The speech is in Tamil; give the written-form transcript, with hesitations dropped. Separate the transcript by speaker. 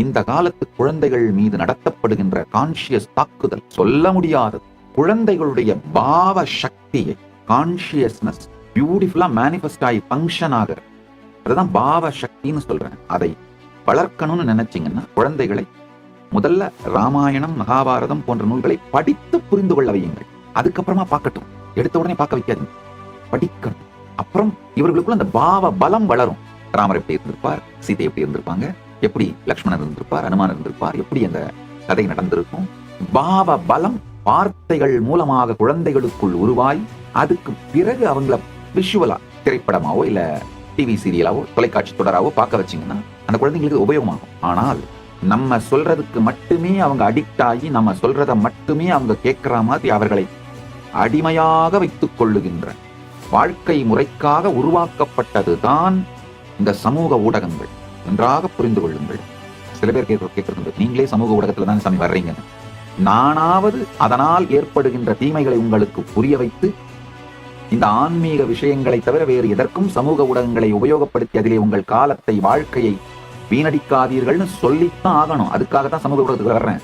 Speaker 1: இந்த காலத்து குழந்தைகள் மீது நடத்தப்படுகின்ற கான்சியஸ் தாக்குதல் சொல்ல முடியாதது. குழந்தைகளுடைய பாவ சக்தியை கான்சியஸ்னஸ் பியூட்டிஃபுல்லா மேனிஃபெஸ்ட் ஆகி ஃபங்க்ஷன் ஆகிற அதுதான் பாவ சக்தின்னு சொல்றேன். அதை வளர்க்கணும்னு நினைச்சீங்கன்னா குழந்தைகளை முதல்ல ராமாயணம் மகாபாரதம் போன்ற நூல்களை படித்து புரிந்து கொள்ள வையுங்கள். அதுக்கப்புறமா பார்க்கட்டும், எடுத்த உடனே பார்க்க வைக்காதீங்க, படிக்கணும். அப்புறம் இவர்களுக்குள்ள அந்த பாவ பலம் வளரும். ராமர் எப்படி இருந்திருப்பார், சீதை எப்படி இருந்திருப்பாங்க, எப்படி லக்ஷ்மணர் இருந்திருப்பார், அனுமான் இருந்திருப்பார், எப்படி அந்த கதை நடந்திருக்கும். பாவ பலம் வார்த்தைகள் மூலமாக குழந்தைகளுக்குள் உருவாய் அதுக்கு பிறகு அவங்கள விஷுவலா திரைப்படமாவோ இல்ல டிவி சீரியலாவோ தொலைக்காட்சி தொடராவோ பார்க்க வச்சீங்கன்னா அந்த குழந்தைங்களுக்கு உபயோகமாகும். ஆனால் நம்ம சொல்றதுக்கு மட்டுமே அவங்க அடிக்ட் ஆகி நம்ம சொல்றத மட்டுமே அவங்க கேட்கிற மாதிரி அவர்களை அடிமையாக வைத்துக் கொள்ளுகின்ற வாழ்க்கை முறைக்காக உருவாக்கப்பட்டதுதான் இந்த சமூக ஊடகங்கள். நன்றாக புரிந்து கொள்ளுங்கள். சில பேர் கேட்கறது, நீங்களே சமூக ஊடகத்துல தான் சாமி வர்றீங்க, நானாவது அதனால் ஏற்படுகின்ற தீமைகளை உங்களுக்கு புரிய வைத்து இந்த ஆன்மீக விஷயங்களை தவிர வேறு எதற்கும் சமூக ஊடகங்களை உபயோகப்படுத்தி அதிலே உங்கள் காலத்தை வாழ்க்கையை வீணடிக்காதீர்கள்னு சொல்லித்தான் ஆகணும். அதுக்காகத்தான் சமூக ஊடகத்துக்கு வர்றேன்.